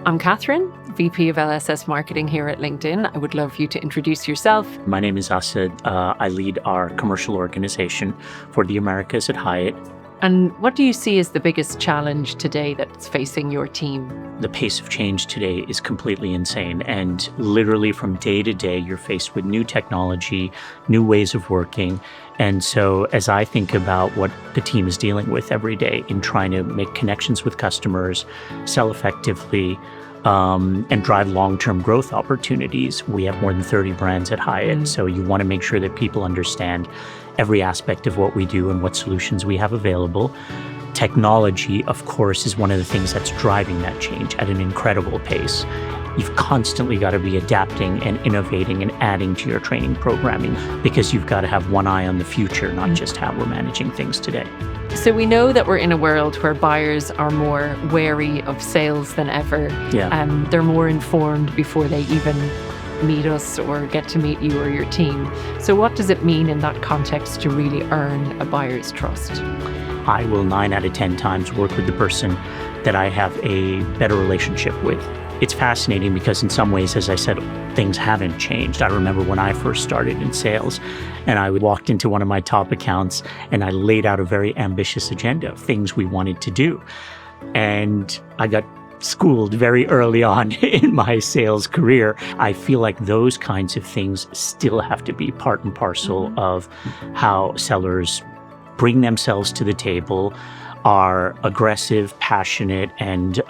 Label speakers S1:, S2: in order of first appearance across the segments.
S1: I'm Catherine, VP of LSS Marketing here at LinkedIn. I would love you to introduce yourself.
S2: My name is Asad. I lead our commercial organization for the Americas at Hyatt.
S1: And what do you see as the biggest challenge today that's facing your team?
S2: The pace of change today is completely insane. And literally from day to day, you're faced with new technology, new ways of working. And so as I think about what the team is dealing with every day in trying to make connections with customers, sell effectively, and drive long-term growth opportunities, we have more than 30 brands at Hyatt. So you want to make sure that people understand every aspect of what we do and what solutions we have available. Technology, of course, is one of the things that's driving that change at an incredible pace. You've constantly got to be adapting and innovating and adding to your training programming because you've got to have one eye on the future, not just how we're managing things today.
S1: So we know that we're in a world where buyers are more wary of sales than ever. They're more informed before they even meet us or get to meet you or your team. So what does it mean in that context to really earn a buyer's trust?
S2: I will 9 out of 10 times work with the person that I have a better relationship with. It's fascinating because in some ways, as I said, things haven't changed. I remember when I first started in sales and I walked into one of my top accounts and I laid out a very ambitious agenda of things we wanted to do. And I got schooled very early on in my sales career. I feel like those kinds of things still have to be part and parcel of how sellers bring themselves to the table, are aggressive, passionate, and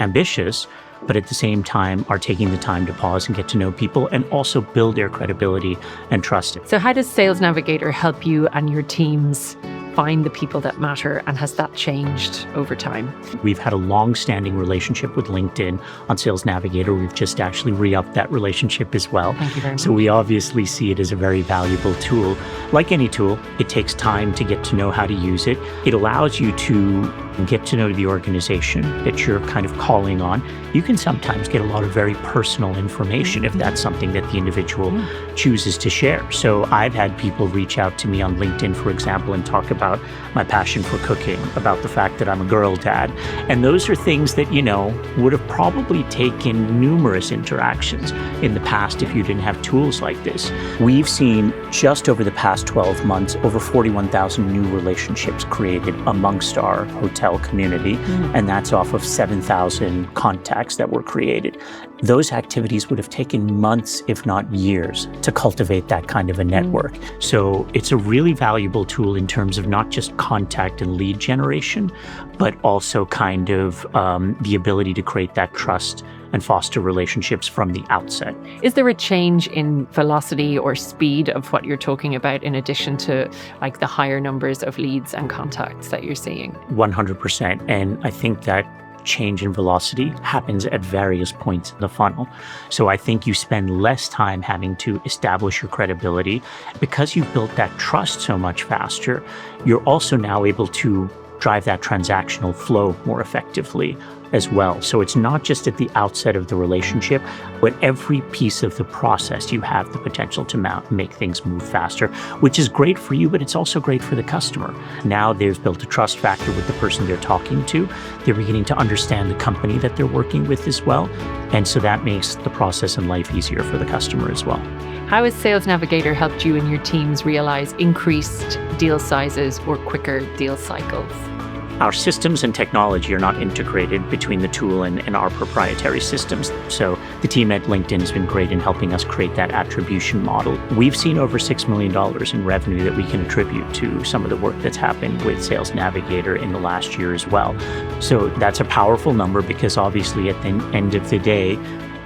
S2: ambitious, but at the same time are taking the time to pause and get to know people and also build their credibility and trust.
S1: So how does Sales Navigator help you and your teams find the people that matter, and has that changed over time?
S2: We've had a long-standing relationship with LinkedIn on Sales Navigator. We've just actually re-upped that relationship as well.
S1: Thank you very much.
S2: So we obviously see it as a very valuable tool. Like any tool, it takes time to get to know how to use it. It allows you to get to know the organization that you're kind of calling on. You can sometimes get a lot of very personal information if that's something that the individual chooses to share. So I've had people reach out to me on LinkedIn, for example, and talk about my passion for cooking, about the fact that I'm a girl dad. And those are things that, would have probably taken numerous interactions in the past if you didn't have tools like this. We've seen just over the past 12 months, over 41,000 new relationships created amongst our hotel community. And that's off of 7,000 contacts that were created. Those activities would have taken months, if not years, to cultivate that kind of a network. So it's a really valuable tool in terms of not just contact and lead generation, but also kind of the ability to create that trust and foster relationships from the outset. Is
S1: there a change in velocity or speed of what you're talking about in addition to like the higher numbers of leads and contacts that you're seeing?
S2: 100%. And I think that change in velocity happens at various points in the funnel. So I think you spend less time having to establish your credibility. Because you've built that trust so much faster, you're also now able to drive that transactional flow more effectively as well. So it's not just at the outset of the relationship, but every piece of the process, you have the potential to make things move faster, which is great for you, but it's also great for the customer. Now they've built a trust factor with the person they're talking to. They're beginning to understand the company that they're working with as well. And so that makes the process and life easier for the customer as well.
S1: How has Sales Navigator helped you and your teams realize increased deal sizes or quicker deal cycles?
S2: Our systems and technology are not integrated between the tool and our proprietary systems. So the team at LinkedIn has been great in helping us create that attribution model. We've seen over $6 million in revenue that we can attribute to some of the work that's happened with Sales Navigator in the last year as well. So that's a powerful number because obviously at the end of the day,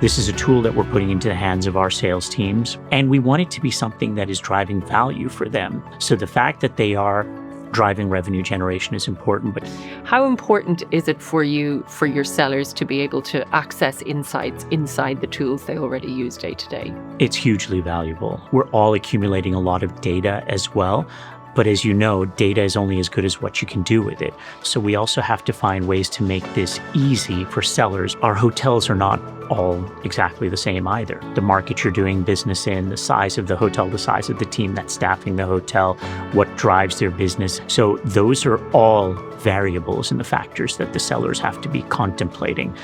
S2: this is a tool that we're putting into the hands of our sales teams, and we want it to be something that is driving value for them. So the fact that they are driving revenue generation is important. But
S1: how important is it for you, for your sellers to be able to access insights inside the tools they already use day to day?
S2: It's hugely valuable. We're all accumulating a lot of data as well. But as you know, data is only as good as what you can do with it. So we also have to find ways to make this easy for sellers. Our hotels are not all exactly the same either. The market you're doing business in, the size of the hotel, the size of the team that's staffing the hotel, what drives their business. So those are all variables and the factors that the sellers have to be contemplating.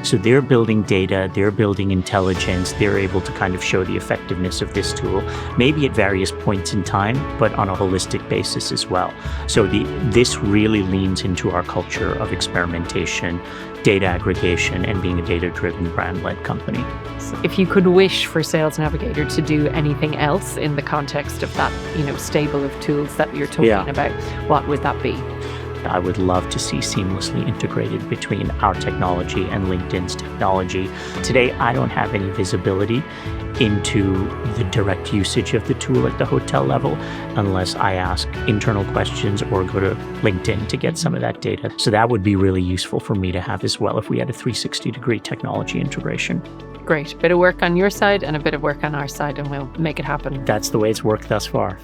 S2: So they're building data, they're building intelligence, they're able to kind of show the effectiveness of this tool, maybe at various points in time, but on a holistic basis as well. So this really leans into our culture of experimentation, data aggregation, and being a data-driven brand-led company.
S1: If you could wish for Sales Navigator to do anything else in the context of that, stable of tools that you're talking about, what would that be?
S2: I would love to see seamlessly integrated between our technology and LinkedIn's technology. Today, I don't have any visibility into the direct usage of the tool at the hotel level unless I ask internal questions or go to LinkedIn to get some of that data. So that would be really useful for me to have as well if we had a 360-degree technology integration.
S1: Great. A bit of work on your side and a bit of work on our side, and we'll make it happen.
S2: That's the way it's worked thus far.